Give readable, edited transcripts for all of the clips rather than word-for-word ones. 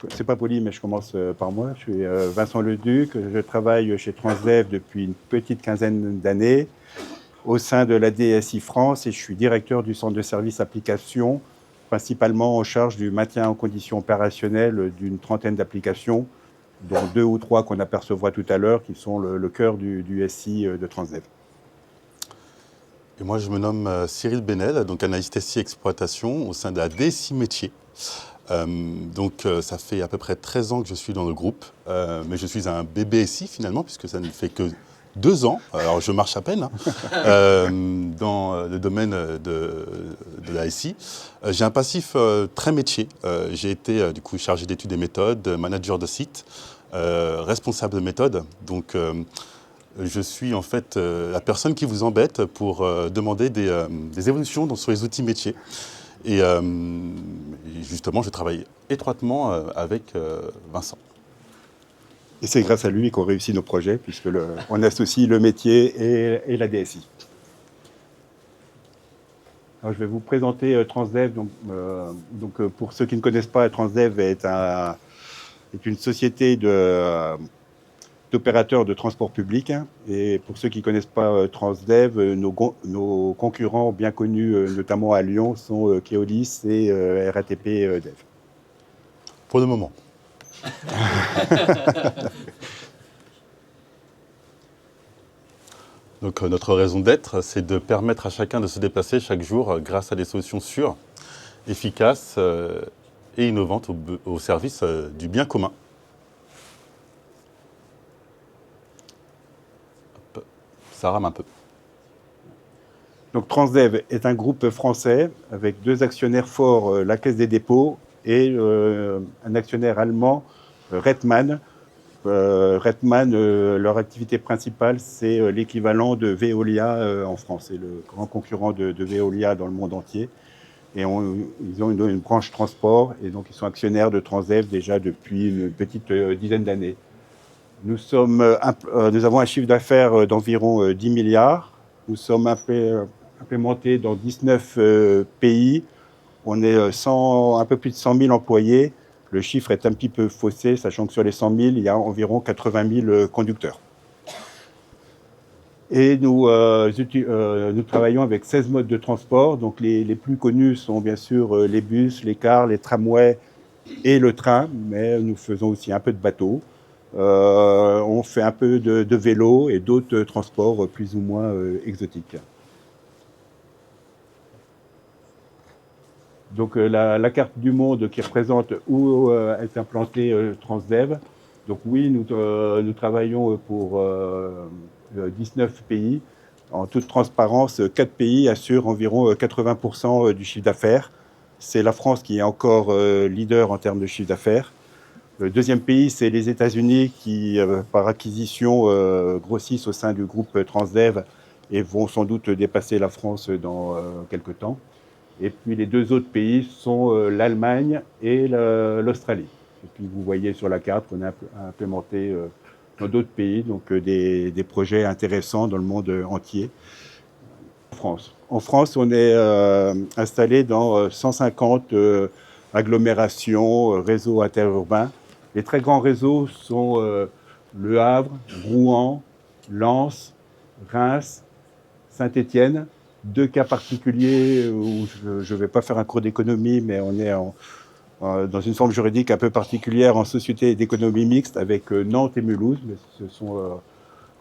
C'est pas poli, mais je commence par moi. Je suis Vincent Leduc. Je travaille chez Transdev depuis une petite quinzaine d'années au sein de la DSI France et je suis directeur du centre de services applications, principalement en charge du maintien en condition opérationnelle d'une trentaine d'applications, dont 2 ou 3 qu'on apercevra tout à l'heure, qui sont le cœur du SI de Transdev. Et moi, je me nomme Cyril Benel, donc analyste SI exploitation au sein de la DSI métier. Ça fait à peu près 13 ans que je suis dans le groupe, mais je suis un bébé SI finalement, puisque ça ne fait que 2 ans, alors je marche à peine, dans le domaine de la SI. J'ai un passif très métier. J'ai été du coup chargé d'études et méthodes, manager de site, responsable de méthode. Donc je suis en fait la personne qui vous embête pour demander des évolutions sur les outils métiers. Et justement, je travaille étroitement avec Vincent. Et c'est grâce à lui qu'on réussit nos projets, puisqu'on associe le métier et la DSI. Alors, je vais vous présenter Transdev. Pour ceux qui ne connaissent pas, Transdev est une société d'opérateurs de transport public. Et pour ceux qui ne connaissent pas Transdev, nos concurrents bien connus, notamment à Lyon, sont Keolis et RATP Dev. Pour le moment. Donc notre raison d'être, c'est de permettre à chacun de se déplacer chaque jour grâce à des solutions sûres, efficaces et innovantes au service du bien commun. Ça rame un peu. Donc Transdev est un groupe français avec 2 actionnaires forts, la Caisse des dépôts et un actionnaire allemand, Reitmann. Leur activité principale, c'est l'équivalent de Veolia en France. C'est le grand concurrent de Veolia dans le monde entier. Et ils ont une branche transport et donc ils sont actionnaires de Transdev déjà depuis une petite dizaine d'années. Nous avons un chiffre d'affaires d'environ 10 milliards. Nous sommes implémentés dans 19 pays. On est un peu plus de 100 000 employés. Le chiffre est un petit peu faussé, sachant que sur les 100 000, il y a environ 80 000 conducteurs. Et nous travaillons avec 16 modes de transport. Donc les plus connus sont bien sûr les bus, les cars, les tramways et le train, mais nous faisons aussi un peu de bateau. On fait un peu de vélo et d'autres transports plus ou moins exotiques. Donc la carte du monde qui représente où est implanté Transdev. Donc oui, nous travaillons pour 19 pays. En toute transparence, 4 pays assurent environ 80% du chiffre d'affaires. C'est la France qui est encore leader en termes de chiffre d'affaires. Le deuxième pays, c'est les États-Unis qui, par acquisition, grossissent au sein du groupe Transdev et vont sans doute dépasser la France dans quelques temps. Et puis les 2 autres pays sont l'Allemagne et l'Australie. Et puis vous voyez sur la carte qu'on a implémenté dans d'autres pays, donc des projets intéressants dans le monde entier. En France, on est installé dans 150 agglomérations, réseaux interurbains. Les très grands réseaux sont Le Havre, Rouen, Lens, Reims, Saint-Étienne. 2 cas particuliers où je ne vais pas faire un cours d'économie, mais on est dans une forme juridique un peu particulière en société d'économie mixte avec Nantes et Mulhouse. Mais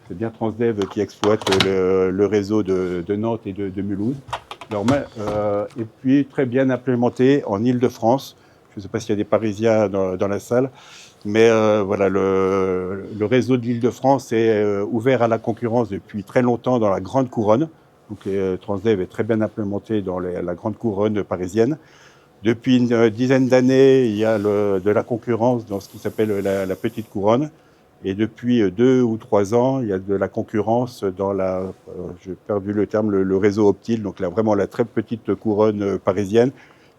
c'est bien Transdev qui exploite le réseau de Nantes et de Mulhouse. Et puis très bien implémenté en Île-de-France. Je ne sais pas s'il y a des Parisiens dans la salle, mais voilà, le réseau de l'Île-de-France est ouvert à la concurrence depuis très longtemps dans la Grande Couronne. Donc Transdev est très bien implémenté dans la Grande Couronne parisienne. Depuis une dizaine d'années, il y a de la concurrence dans ce qui s'appelle la Petite Couronne. Et depuis 2 ou 3 ans, il y a de la concurrence dans j'ai perdu le terme, le réseau Optile, donc vraiment la très petite couronne parisienne.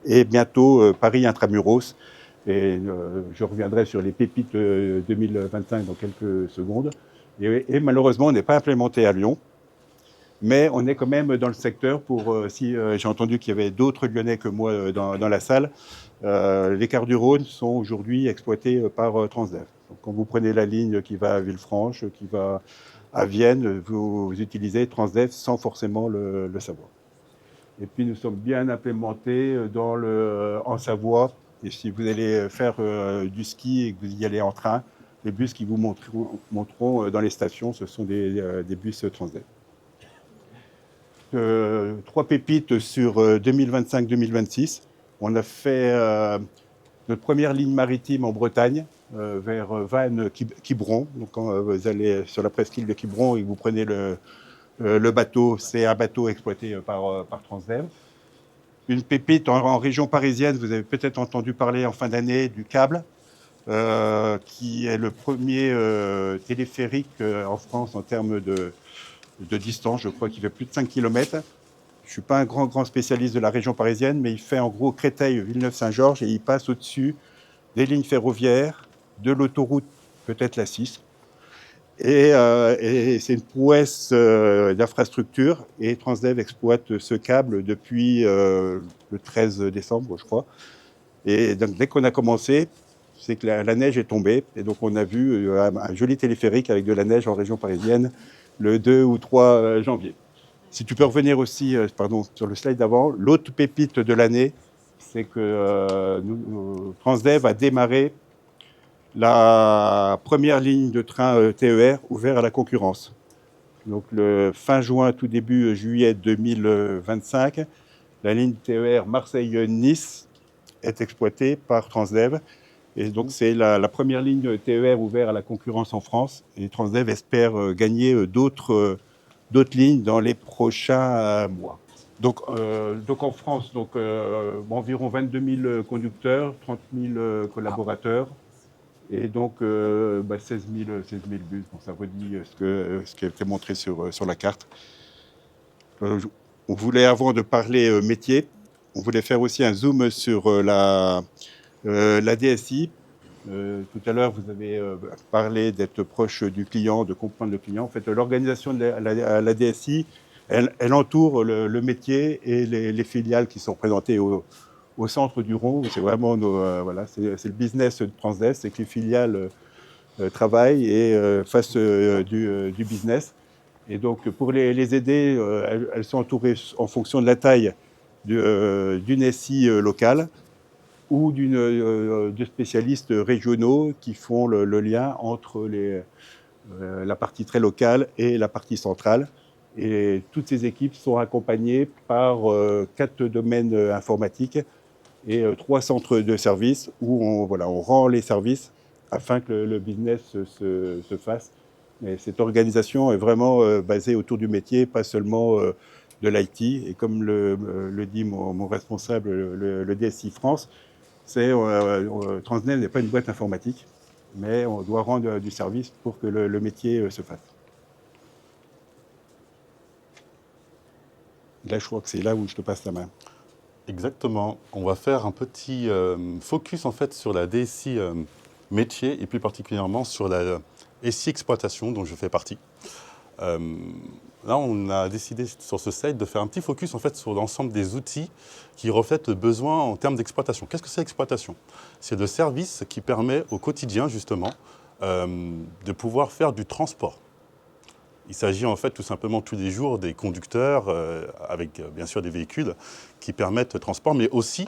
Et bientôt Paris Intramuros. Et je reviendrai sur les pépites 2025 dans quelques secondes. Et malheureusement, on n'est pas implémenté à Lyon. Mais on est quand même dans le secteur pour, si j'ai entendu qu'il y avait d'autres Lyonnais que moi dans la salle, les quarts du Rhône sont aujourd'hui exploités par Transdev. Donc, quand vous prenez la ligne qui va à Villefranche, qui va à Vienne, vous utilisez Transdev sans forcément le savoir. Et puis nous sommes bien implémentés en Savoie. Et si vous allez faire du ski et que vous y allez en train, les bus qui vous monteront dans les stations, ce sont des bus Transdev. 3 pépites sur 2025-2026. On a fait notre première ligne maritime en Bretagne, vers Vannes, Quiberon. Donc quand vous allez sur la presqu'île de Quiberon et que vous prenez le bateau, c'est un bateau exploité par Transdev. Une pépite en région parisienne, vous avez peut-être entendu parler en fin d'année du câble, qui est le premier téléphérique en France en termes de distance. Je crois qu'il fait plus de 5 km. Je ne suis pas un grand spécialiste de la région parisienne, mais il fait en gros Créteil-Villeneuve-Saint-Georges et il passe au-dessus des lignes ferroviaires, de l'autoroute, peut-être la 6. Et c'est une prouesse d'infrastructure. Et Transdev exploite ce câble depuis le 13 décembre, je crois. Et donc, dès qu'on a commencé, c'est que la neige est tombée. Et donc, on a vu un joli téléphérique avec de la neige en région parisienne le 2 ou 3 janvier. Si tu peux revenir aussi sur le slide d'avant, l'autre pépite de l'année, c'est que Transdev a démarré la première ligne de train TER ouverte à la concurrence. Donc le fin juin, tout début juillet 2025, la ligne TER Marseille-Nice est exploitée par Transdev. Et donc c'est la première ligne TER ouverte à la concurrence en France. Et Transdev espère gagner d'autres lignes dans les prochains mois. Donc en France, environ 22 000 conducteurs, 30 000 collaborateurs. Et donc, 16 000 bus. Bon, ça redit ce qui a été montré sur la carte. On voulait, avant de parler métier, on voulait faire aussi un zoom sur la DSI. Tout à l'heure, vous avez parlé d'être proche du client, de comprendre le client. En fait, l'organisation de la DSI, elle entoure le métier et les filiales qui sont présentées au centre du rond. C'est vraiment c'est le business de Transdev, c'est que les filiales travaillent et fassent du business. Et donc, pour les aider, elles sont entourées en fonction de la taille d'une SI locale ou de spécialistes régionaux qui font le lien entre la partie très locale et la partie centrale. Et toutes ces équipes sont accompagnées par 4 domaines informatiques et 3 centres de services où on rend les services afin que le business se fasse. Et cette organisation est vraiment basée autour du métier, pas seulement de l'IT. Et comme le dit mon responsable, le DSI France, Transdev n'est pas une boîte informatique, mais on doit rendre du service pour que le métier se fasse. Là, je crois que c'est là où je te passe la main. Exactement. On va faire un petit focus en fait sur la DSI métier et plus particulièrement sur la SI exploitation dont je fais partie. Là, on a décidé sur ce slide de faire un petit focus en fait sur l'ensemble des outils qui reflètent le besoin en termes d'exploitation. Qu'est-ce que c'est l'exploitation? C'est le service qui permet au quotidien justement de pouvoir faire du transport. Il s'agit en fait tout simplement tous les jours des conducteurs avec bien sûr des véhicules qui permettent le transport, mais aussi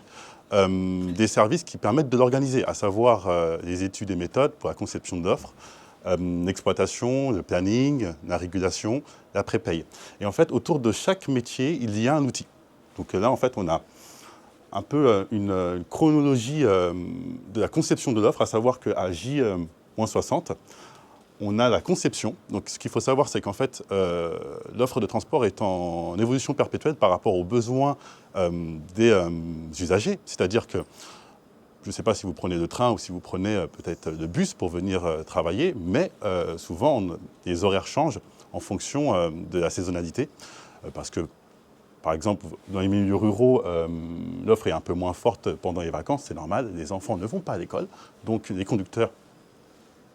des services qui permettent de l'organiser, à savoir les études et méthodes pour la conception de l'offre, l'exploitation, le planning, la régulation, la prépaye. Et en fait, autour de chaque métier, il y a un outil. Donc là, en fait, on a un peu une chronologie de la conception de l'offre, à savoir qu'à J-60, on a la conception. Donc, ce qu'il faut savoir, c'est qu'en fait, l'offre de transport est en évolution perpétuelle par rapport aux besoins des usagers. C'est-à-dire que, je ne sais pas si vous prenez le train ou si vous prenez peut-être le bus pour venir travailler, mais souvent, les horaires changent en fonction de la saisonnalité. Parce que, par exemple, dans les milieux ruraux, l'offre est un peu moins forte pendant les vacances, c'est normal. Les enfants ne vont pas à l'école, donc les conducteurs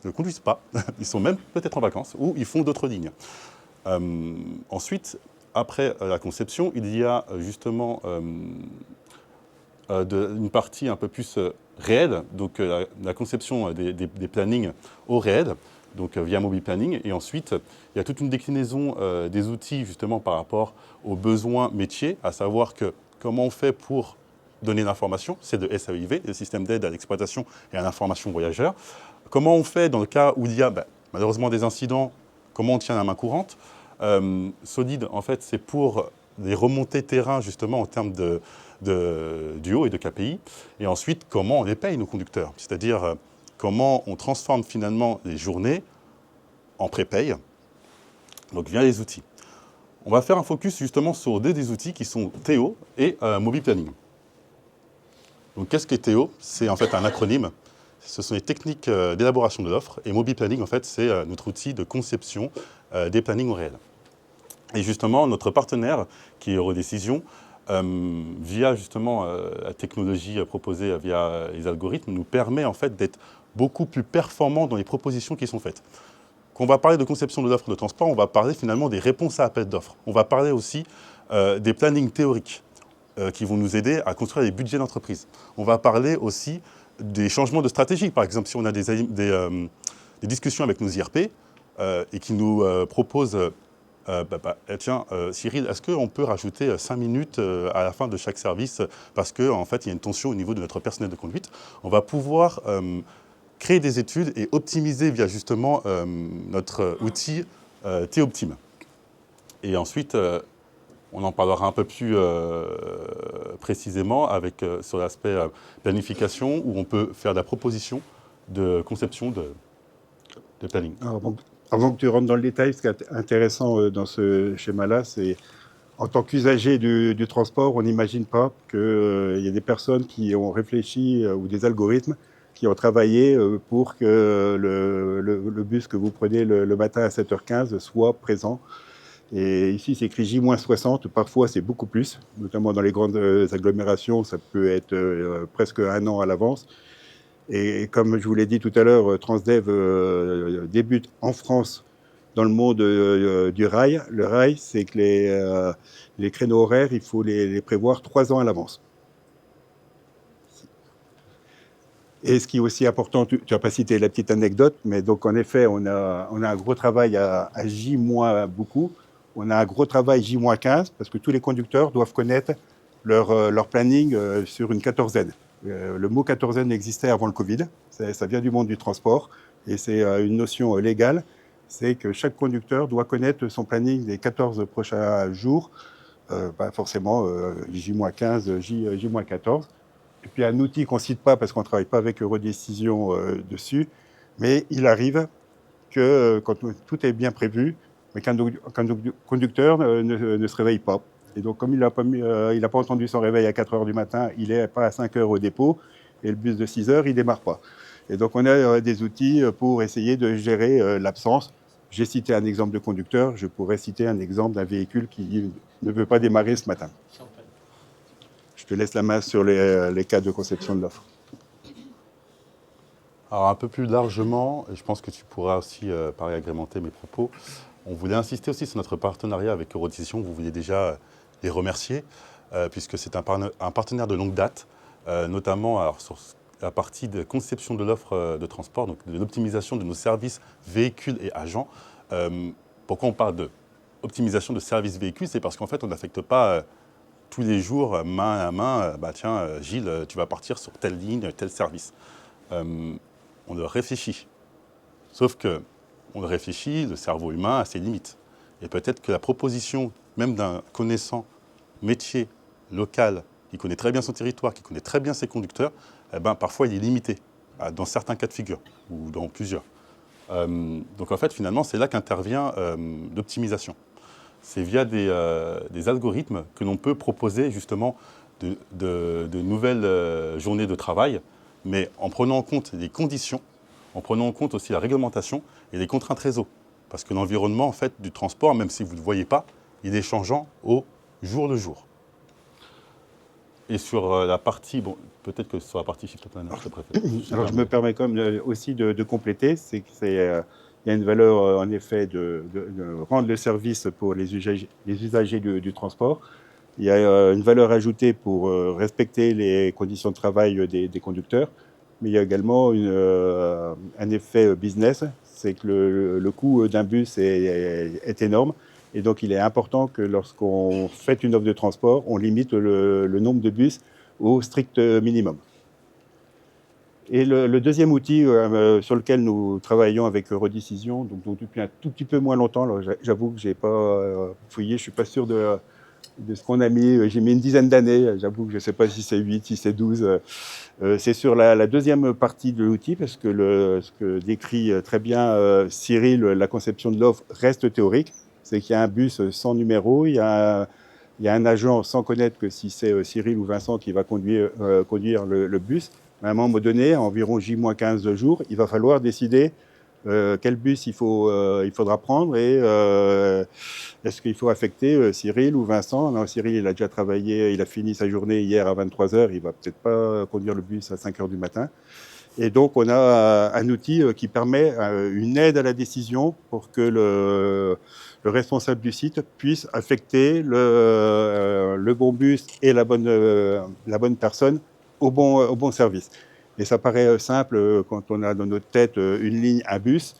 ne conduisent pas, ils sont même peut-être en vacances ou ils font d'autres lignes. Ensuite, après la conception, il y a justement une partie un peu plus réelle, donc la conception des plannings au réel, donc via Mobile Planning. Et ensuite, il y a toute une déclinaison des outils justement par rapport aux besoins métiers, à savoir que comment on fait pour donner l'information, c'est de SAIV, le système d'aide à l'exploitation et à l'information voyageur. Comment on fait dans le cas où il y a malheureusement des incidents, comment on tient la main courante. Solide, en fait, c'est pour les remontées terrain justement en termes du haut et de KPI. Et ensuite, comment on les paye, nos conducteurs. C'est-à-dire comment on transforme finalement les journées en pré-paye, donc via les outils. On va faire un focus justement sur deux des outils qui sont Théo et Mobile Planning. Donc qu'est-ce qu'est Théo? C'est en fait un acronyme. Ce sont les techniques d'élaboration de l'offre. Et Mobile Planning, en fait, c'est notre outil de conception des plannings au réel. Et justement, notre partenaire, qui est Eurodécision, via justement la technologie proposée via les algorithmes, nous permet en fait d'être beaucoup plus performant dans les propositions qui sont faites. Quand on va parler de conception de l'offre de transport, on va parler finalement des réponses à appel d'offres. On va parler aussi des plannings théoriques qui vont nous aider à construire les budgets d'entreprise. On va parler aussi des changements de stratégie. Par exemple, si on a des discussions avec nos IRP et qui nous proposent tiens, Cyril, est-ce qu'on peut rajouter 5 minutes à la fin de chaque service parce qu'en fait, il y a une tension au niveau de notre personnel de conduite. On va pouvoir créer des études et optimiser via justement notre outil T-Optime. Et ensuite, on en parlera un peu plus précisément sur l'aspect planification, où on peut faire de la proposition de conception de planning. Avant que tu rentres dans le détail, ce qui est intéressant dans ce schéma-là, c'est en tant qu'usager du transport, on n'imagine pas qu'il y a des personnes qui ont réfléchi ou des algorithmes qui ont travaillé pour que le bus que vous prenez le matin à 7h15 soit présent. Et ici, c'est écrit J-60, parfois c'est beaucoup plus, notamment dans les grandes agglomérations, ça peut être presque un an à l'avance. Et comme je vous l'ai dit tout à l'heure, Transdev débute en France dans le monde du rail. Le rail, c'est que les créneaux horaires, il faut les prévoir 3 ans à l'avance. Et ce qui est aussi important, tu n'as pas cité la petite anecdote, mais donc en effet, on a un gros travail à J- beaucoup. On a un gros travail J-15 parce que tous les conducteurs doivent connaître leur planning sur une quatorzaine. Le mot quatorzaine existait avant le Covid, ça vient du monde du transport et c'est une notion légale, c'est que chaque conducteur doit connaître son planning des 14 prochains jours, forcément J-15, J-14. Et puis un outil qu'on ne cite pas parce qu'on ne travaille pas avec Eurodécision dessus, mais il arrive que quand tout est bien prévu, mais qu'un conducteur ne se réveille pas. Et donc, comme il n'a pas entendu son réveil à 4 heures du matin, il n'est pas à 5 heures au dépôt, et le bus de 6 heures, il ne démarre pas. Et donc, on a des outils pour essayer de gérer l'absence. J'ai cité un exemple de conducteur, je pourrais citer un exemple d'un véhicule qui ne veut pas démarrer ce matin. Je te laisse la main sur les cas de conception de l'offre. Alors, un peu plus largement, et je pense que tu pourras aussi, pareil, agrémenter mes propos, on voulait insister aussi sur notre partenariat avec Eurodécision. Vous vouliez déjà les remercier, puisque c'est un partenaire de longue date, notamment alors, sur la partie de conception de l'offre de transport, donc de l'optimisation de nos services véhicules et agents. Pourquoi on parle d'optimisation de services véhicules? C'est parce qu'en fait, on n'affecte pas tous les jours, main à main, tiens, Gilles, tu vas partir sur telle ligne, tel service. On le réfléchit. Sauf que on le réfléchit, le cerveau humain a ses limites. Et peut-être que la proposition, même d'un connaissant métier local, qui connaît très bien son territoire, qui connaît très bien ses conducteurs, parfois il est limité, dans certains cas de figure, ou dans plusieurs. Donc en fait, finalement, c'est là qu'intervient l'optimisation. C'est via des algorithmes que l'on peut proposer justement de nouvelles journées de travail, mais en prenant en compte les conditions, en prenant en compte aussi la réglementation et les contraintes réseau. Parce que l'environnement en fait, du transport, même si vous ne le voyez pas, il est changeant au jour le jour. Et sur la partie, bon, peut-être que sur la partie shift planner, je te préfère. Alors je me permets quand même aussi de compléter, c'est que Il y a une valeur, en effet, de rendre le service pour les usagers du transport. Il y a une valeur ajoutée pour respecter les conditions de travail des conducteurs. Mais il y a également un effet business, c'est que le coût d'un bus est énorme. Et donc, il est important que lorsqu'on fait une offre de transport, on limite le nombre de bus au strict minimum. Et le deuxième outil sur lequel nous travaillons avec Redecision, donc depuis un tout petit peu moins longtemps, j'avoue que je n'ai pas fouillé, je ne suis pas sûr de ce qu'on a mis. J'ai mis une dizaine d'années, j'avoue que je ne sais pas si c'est 8, si c'est 12. C'est sur la deuxième partie de l'outil, parce que ce que décrit très bien Cyril, la conception de l'offre reste théorique. C'est qu'il y a un bus sans numéro, il y a un agent sans connaître que si c'est Cyril ou Vincent qui va conduire le bus. À un moment donné, à environ J-15 jours, il va falloir décider quel bus il faudra prendre et est-ce qu'il faut affecter Cyril ou Vincent. Non, Cyril, il a déjà travaillé, il a fini sa journée hier à 23h, il ne va peut-être pas conduire le bus à 5h du matin. Et donc, on a un outil qui permet une aide à la décision pour que le responsable du site puisse affecter le bon bus et la bonne personne au bon service. Et ça paraît simple quand on a dans notre tête une ligne, un bus.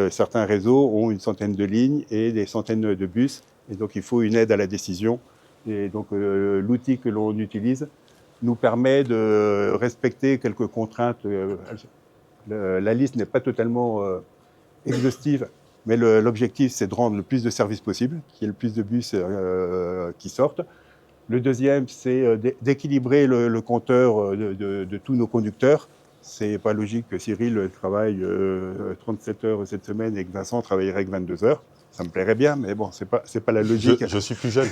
Certains réseaux ont une centaine de lignes et des centaines de bus. Et donc, il faut une aide à la décision. Et donc, l'outil que l'on utilise nous permet de respecter quelques contraintes. La liste n'est pas totalement exhaustive, mais l'objectif, c'est de rendre le plus de services possible, qu'il y ait le plus de bus qui sortent. Le deuxième, c'est d'équilibrer le compteur de tous nos conducteurs. C'est pas logique que Cyril travaille 37 heures cette semaine et que Vincent travaillerait que 22 heures. Ça me plairait bien, mais bon, c'est pas la logique. Je suis plus jeune.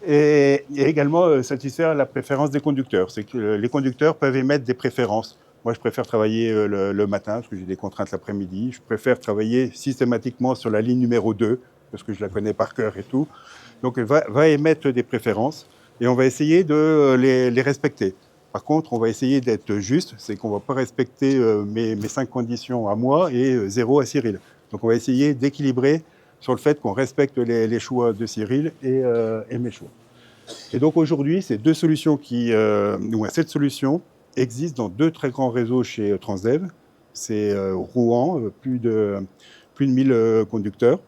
Et également satisfaire la préférence des conducteurs. C'est que les conducteurs peuvent émettre des préférences. Moi, je préfère travailler le matin parce que j'ai des contraintes l'après-midi. Je préfère travailler systématiquement sur la ligne numéro 2 parce que je la connais par cœur et tout. Donc, elle va émettre des préférences et on va essayer de les respecter. Par contre, on va essayer d'être juste, c'est qu'on ne va pas respecter mes 5 conditions à moi et 0 à Cyril. Donc, on va essayer d'équilibrer sur le fait qu'on respecte les choix de Cyril et mes choix. Et donc, aujourd'hui, ces deux solutions cette solution existe dans 2 très grands réseaux chez Transdev. C'est Rouen, plus de 1000 conducteurs.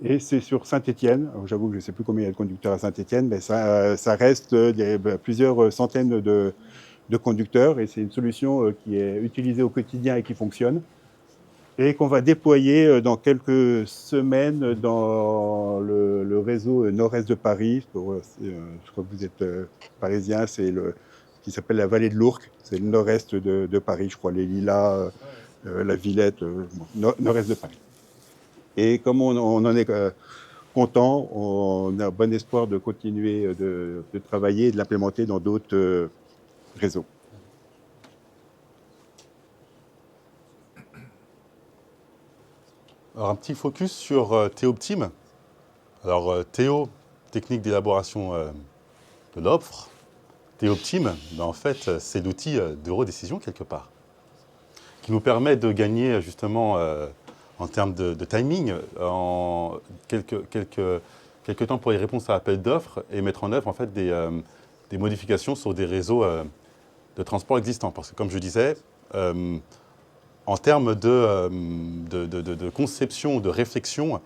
Et c'est sur Saint-Étienne. J'avoue que je ne sais plus combien il y a de conducteurs à Saint-Étienne, mais ça reste plusieurs centaines de conducteurs. Et c'est une solution qui est utilisée au quotidien et qui fonctionne. Et qu'on va déployer dans quelques semaines dans le réseau nord-est de Paris. Je crois que vous êtes parisien, c'est ce qui s'appelle la vallée de l'Ourcq. C'est le nord-est de Paris, je crois, les Lilas, la Villette, nord-est de Paris. Et comme on en est content, on a bon espoir de continuer de travailler et de l'implémenter dans d'autres réseaux. Alors, un petit focus sur Théoptime. Alors, Théo, technique d'élaboration de l'offre. Théoptime, en fait, c'est l'outil de redécision quelque part, qui nous permet de gagner justement en termes de timing, en quelques temps pour les réponses à appel d'offres et mettre en œuvre en fait des modifications sur des réseaux de transport existants. Parce que comme je disais, en termes de conception, de réflexion,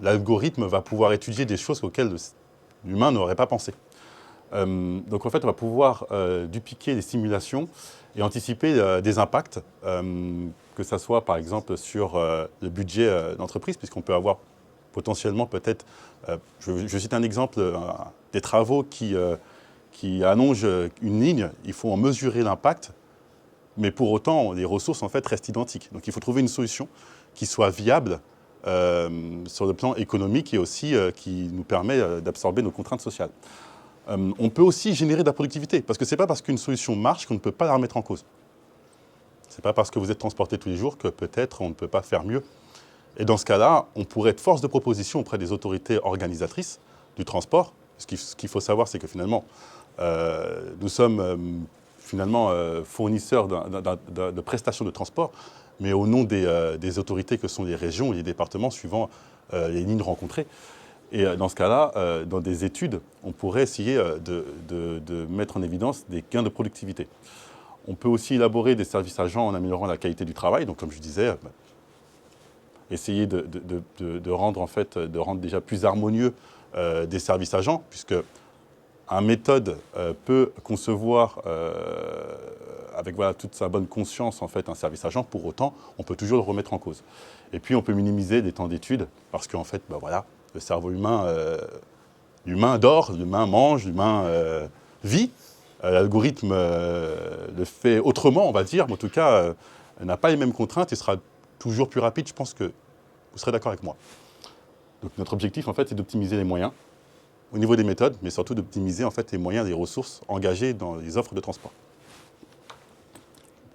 l'algorithme va pouvoir étudier des choses auxquelles l'humain n'aurait pas pensé. Donc en fait, on va pouvoir dupliquer des simulations et anticiper des impacts, que ce soit par exemple sur le budget d'entreprise, puisqu'on peut avoir potentiellement peut-être, je cite un exemple, des travaux qui allongent une ligne, il faut en mesurer l'impact, mais pour autant, les ressources en fait restent identiques. Donc il faut trouver une solution qui soit viable sur le plan économique et aussi qui nous permet d'absorber nos contraintes sociales. On peut aussi générer de la productivité, parce que ce n'est pas parce qu'une solution marche qu'on ne peut pas la remettre en cause. Ce n'est pas parce que vous êtes transporté tous les jours que peut-être on ne peut pas faire mieux. Et dans ce cas-là, on pourrait être force de proposition auprès des autorités organisatrices du transport. Ce qu'il faut savoir, c'est que finalement, nous sommes fournisseurs de prestations de transport, mais au nom des autorités que sont les régions et les départements, suivant les lignes rencontrées. Et dans ce cas-là, dans des études, on pourrait essayer de mettre en évidence des gains de productivité. On peut aussi élaborer des services agents en améliorant la qualité du travail. Donc, comme je disais, essayer de rendre déjà plus harmonieux des services agents, puisque un méthode peut concevoir avec toute sa bonne conscience en fait un service agent. Pour autant, on peut toujours le remettre en cause. Et puis, on peut minimiser des temps d'études, parce qu'en fait, le cerveau humain, l'humain dort, l'humain mange, l'humain vit. L'algorithme le fait autrement, on va dire, mais en tout cas, n'a pas les mêmes contraintes et sera toujours plus rapide. Je pense que vous serez d'accord avec moi. Donc notre objectif, en fait, c'est d'optimiser les moyens au niveau des méthodes, mais surtout d'optimiser en fait, les moyens des ressources engagées dans les offres de transport.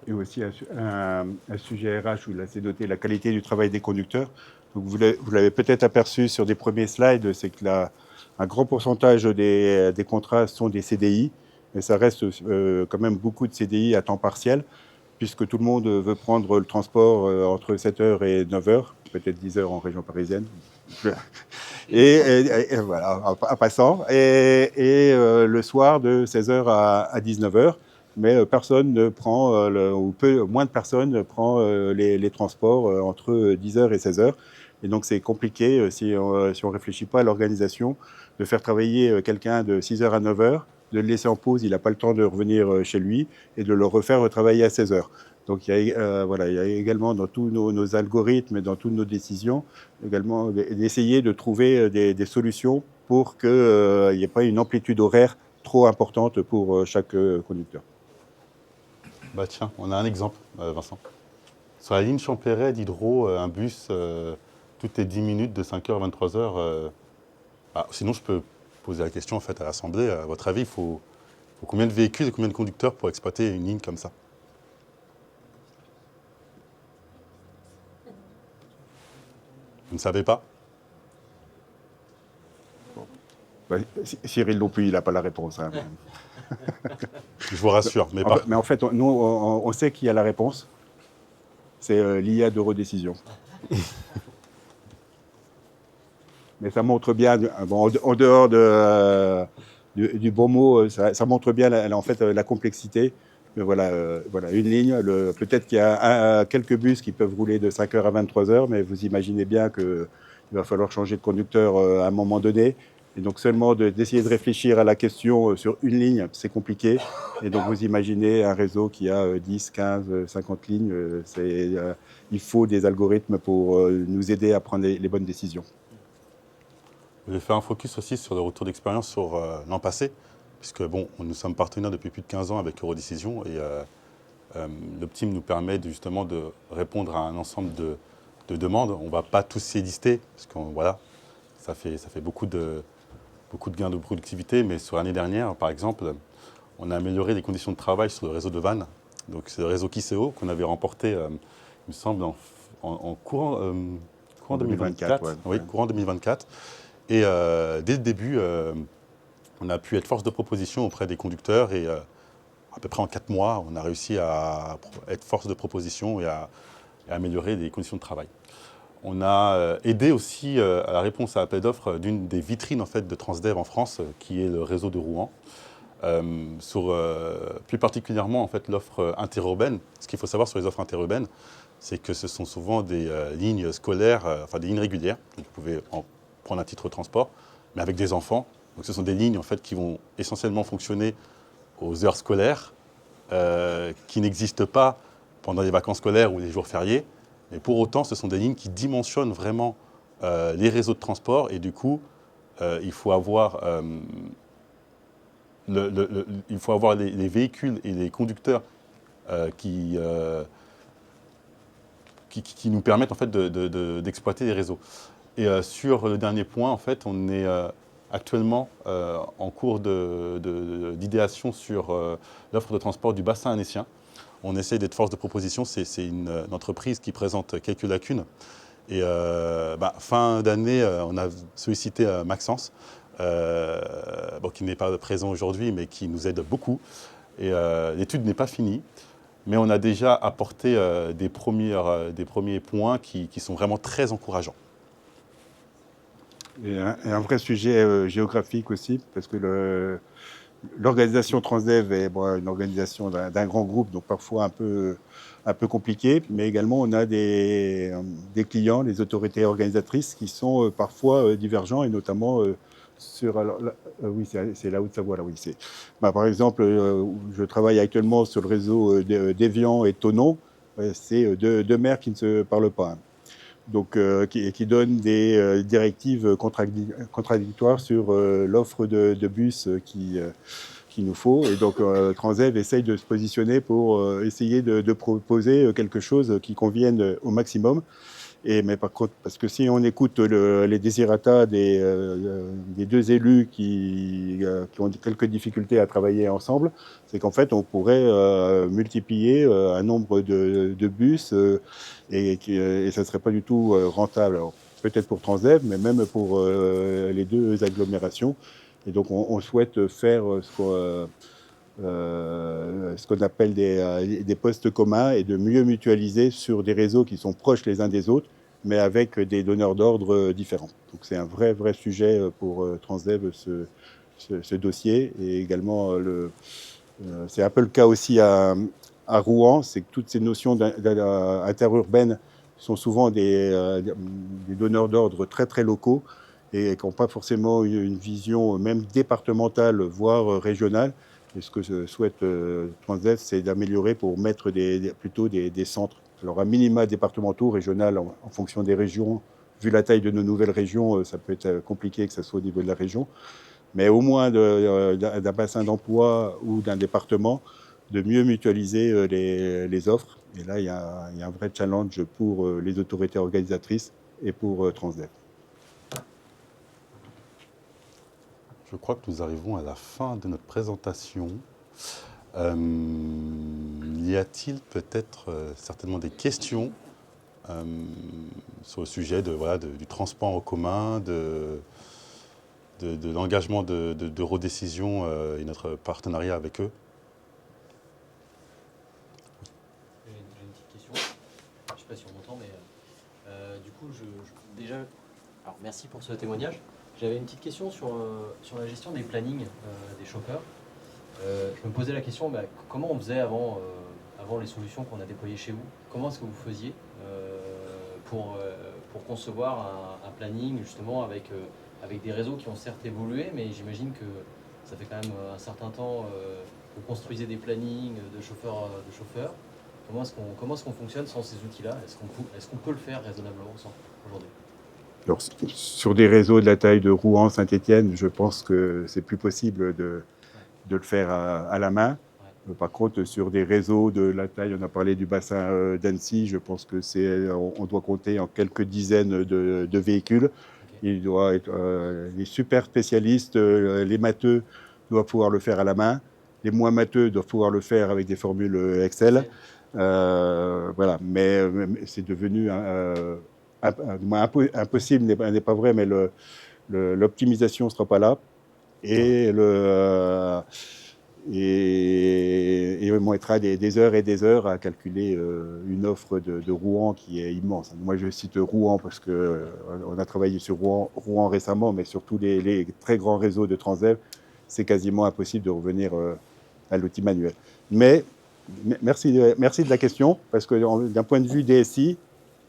Et aussi un sujet RH où là, c'est noté la qualité du travail des conducteurs. Donc vous l'avez peut-être aperçu sur des premiers slides, c'est que un grand pourcentage des contrats sont des CDI, mais ça reste quand même beaucoup de CDI à temps partiel, puisque tout le monde veut prendre le transport entre 7h et 9h, peut-être 10h en région parisienne. Et voilà, en passant. Et le soir de 16h à 19h. Mais personne ne prend, ou moins de personnes ne prend les transports entre 10h et 16h. Et donc c'est compliqué, si on ne réfléchit pas à l'organisation, de faire travailler quelqu'un de 6h à 9h, de le laisser en pause, il n'a pas le temps de revenir chez lui, et de le refaire retravailler à 16h. Donc il y a également dans tous nos algorithmes et dans toutes nos décisions, également d'essayer de trouver des solutions pour qu'il n'y ait pas une amplitude horaire trop importante pour chaque conducteur. Bah tiens, on a un exemple, Vincent. Sur la ligne Champéret d'Hydro, un bus toutes les 10 minutes de 5h à 23h. Sinon, je peux poser la question en fait, à l'Assemblée. À votre avis, il faut combien de véhicules et combien de conducteurs pour exploiter une ligne comme ça? Vous ne savez pas? Cyril non plus, il n'a pas la réponse. Hein. Je vous rassure. Mais en fait, nous, on sait qui a la réponse. C'est l'IA d'Eurodécision. Mais ça montre bien, en dehors du bon mot, ça montre bien en fait, la complexité. Mais voilà, une ligne. Peut-être qu'il y a quelques bus qui peuvent rouler de 5h à 23h, mais vous imaginez bien qu'il va falloir changer de conducteur à un moment donné. Et donc seulement d'essayer de réfléchir à la question sur une ligne, c'est compliqué. Et donc vous imaginez un réseau qui a 10, 15, 50 lignes. Il faut des algorithmes pour nous aider à prendre les bonnes décisions. Je vais faire un focus aussi sur le retour d'expérience sur l'an passé, puisque nous sommes partenaires depuis plus de 15 ans avec Eurodécision et l'Optime nous permet justement de répondre à un ensemble de demandes. On ne va pas tous les lister, parce que ça fait beaucoup de gains de productivité, mais sur l'année dernière, par exemple, on a amélioré les conditions de travail sur le réseau de vannes. Donc c'est le réseau Kiseo qu'on avait remporté, il me semble, en courant 2024. Oui, courant 2024. Et dès le début, on a pu être force de proposition auprès des conducteurs et à peu près en 4 mois, on a réussi à être force de proposition et à améliorer les conditions de travail. On a aidé aussi à la réponse à l'appel d'offres d'une des vitrines en fait, de Transdev en France, qui est le réseau de Rouen, sur plus particulièrement en fait, l'offre interurbaine. Ce qu'il faut savoir sur les offres interurbaines, c'est que ce sont souvent des lignes scolaires, des lignes régulières, donc vous pouvez en prendre un titre de transport, mais avec des enfants. Donc ce sont des lignes en fait, qui vont essentiellement fonctionner aux heures scolaires, qui n'existent pas pendant les vacances scolaires ou les jours fériés. Mais pour autant, ce sont des lignes qui dimensionnent vraiment les réseaux de transport et du coup, il faut avoir, les véhicules et les conducteurs qui nous permettent en fait, d'exploiter les réseaux. Et sur le dernier point, en fait, on est actuellement en cours d'idéation sur l'offre de transport du bassin annécien. On essaie d'être force de proposition, c'est une entreprise qui présente quelques lacunes. Et fin d'année, on a sollicité Maxence, qui n'est pas présent aujourd'hui, mais qui nous aide beaucoup. Et l'étude n'est pas finie. mais on a déjà apporté des premiers points qui sont vraiment très encourageants. Et un vrai sujet géographique aussi, parce que l'organisation Transdev est une organisation d'un grand groupe, donc parfois un peu compliquée, mais également on a des clients, les autorités organisatrices, qui sont parfois divergents, et notamment oui, c'est la Haute-Savoie, là, oui. Par exemple, je travaille actuellement sur le réseau d'Évian et Thonon, c'est deux maires qui ne se parlent pas, hein. Donc, qui donne des directives contradictoires sur l'offre de bus qu'il nous faut. Et donc, Transdev essaye de se positionner pour essayer de proposer quelque chose qui convienne au maximum. Mais par contre, parce que si on écoute les desiderata des deux élus qui ont quelques difficultés à travailler ensemble, c'est qu'en fait, on pourrait multiplier un nombre de bus et ça ne serait pas du tout rentable. Alors, peut-être pour Transdev, mais même pour les deux agglomérations. Et donc, on souhaite faire ce qu'on appelle des postes communs et de mieux mutualiser sur des réseaux qui sont proches les uns des autres, mais avec des donneurs d'ordre différents. Donc c'est un vrai sujet pour Transdev, ce dossier. Et également, c'est un peu le cas aussi à Rouen, c'est que toutes ces notions interurbaines sont souvent des donneurs d'ordre très locaux et qui n'ont pas forcément une vision même départementale, voire régionale. Et ce que je souhaite Transdev, c'est d'améliorer pour mettre plutôt des centres. Alors, à minima départementaux, régional, en fonction des régions. Vu la taille de nos nouvelles régions, ça peut être compliqué que ça soit au niveau de la région. Mais au moins d'un bassin d'emploi ou d'un département, de mieux mutualiser les offres. Et là, il y a un vrai challenge pour les autorités organisatrices et pour Transdev. Je crois que nous arrivons à la fin de notre présentation. Y a-t-il peut-être certainement des questions sur le sujet du transport en commun, de l'engagement d'Eurodécision et notre partenariat avec eux? J'ai une petite question. Je ne sais pas si on m'entend, mais du coup, déjà, alors merci pour ce témoignage. J'avais une petite question sur la gestion des plannings des chauffeurs. Je me posais la question, comment on faisait avant les solutions qu'on a déployées chez vous? Comment est-ce que vous faisiez pour concevoir un planning justement avec des réseaux qui ont certes évolué, mais j'imagine que ça fait quand même un certain temps que vous construisez des plannings de chauffeurs. Comment est-ce qu'on fonctionne sans ces outils-là? Est-ce qu'on peut le faire raisonnablement aujourd'hui? Alors, sur des réseaux de la taille de Rouen, Saint-Étienne, je pense que c'est plus possible de le faire à la main. Ouais. Par contre, sur des réseaux de la taille, on a parlé du bassin d'Annecy, je pense que on doit compter en quelques dizaines de véhicules. Okay. Il doit être les super spécialistes, les matheux doivent pouvoir le faire à la main. Les moins matheux doivent pouvoir le faire avec des formules Excel. Voilà, mais c'est devenu impossible, n'est pas vrai, mais l'optimisation ne sera pas là. Et on mettra des heures et des heures à calculer une offre de Rouen qui est immense. Moi, je cite Rouen parce qu'on a travaillé sur Rouen récemment, mais sur tous les très grands réseaux de Transdev, c'est quasiment impossible de revenir à l'outil manuel. Mais merci de la question, parce que d'un point de vue DSI,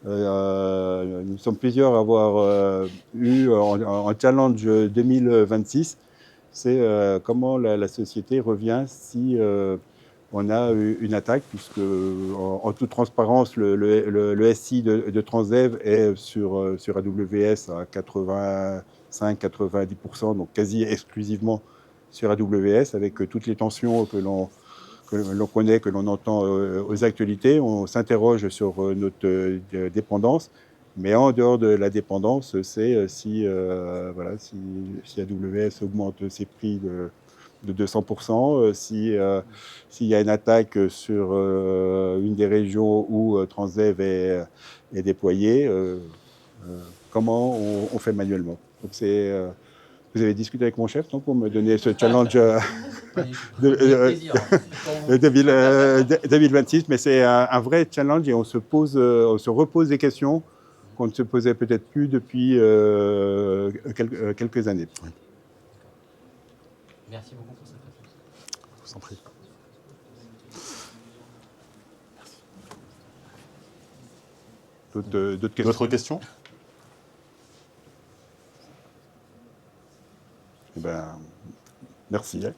nous sommes plusieurs à avoir eu en challenge 2026, c'est comment la société revient si on a une attaque, puisque en toute transparence, le SI de Transdev est sur AWS à 85-90%, donc quasi exclusivement sur AWS, avec toutes les tensions que l'on connaît, que l'on entend aux actualités. On s'interroge sur notre dépendance. Mais en dehors de la dépendance, c'est si AWS augmente ses prix de 200%, s'il y a une attaque sur une des régions où Transdev est déployé, comment on fait manuellement. Donc Vous avez discuté avec mon chef, non, pour me donner ce challenge Avec plaisir. Quand vous- 2026, mais c'est un vrai challenge et on se repose des questions qu'on ne se posait peut-être plus depuis quelques années. Merci beaucoup pour cette réponse. Je vous en prie. D'autres questions? D'autres questions? Eh ben, merci. Hein.